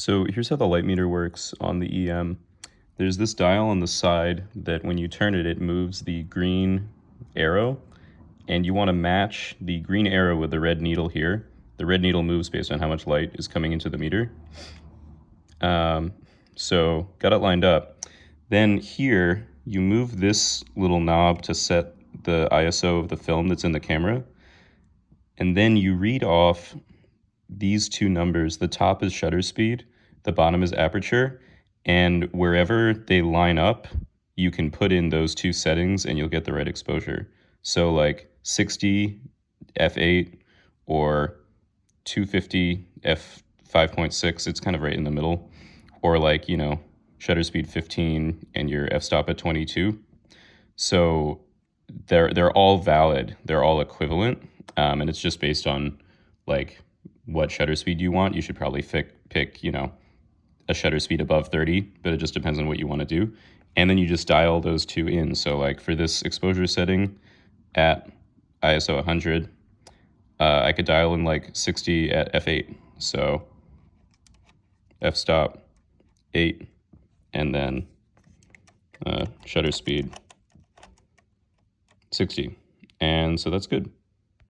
So here's how the light meter works on the EM. There's this dial on the side that when you turn it, it moves the green arrow, and you want to match the green arrow with the red needle here. The red needle moves based on how much light is coming into the meter. So got it lined up. Then here, you move this little knob to set the ISO of the film that's in the camera. And then you read off these two numbers. The top is shutter speed, the bottom is aperture, and wherever they line up, you can put in those two settings and you'll get the right exposure. So like 60 f8 or 250 f5.6, it's kind of right in the middle. Or like, shutter speed 15 and your f-stop at 22. So they're all valid. They're all equivalent. And it's just based on like what shutter speed you want. You should probably pick, a shutter speed above 30, but it just depends on what you want to do. And then you just dial those two in. So like for this exposure setting at ISO 100, I could dial in like 60 at f8. So f-stop 8, and then shutter speed 60. And so that's good.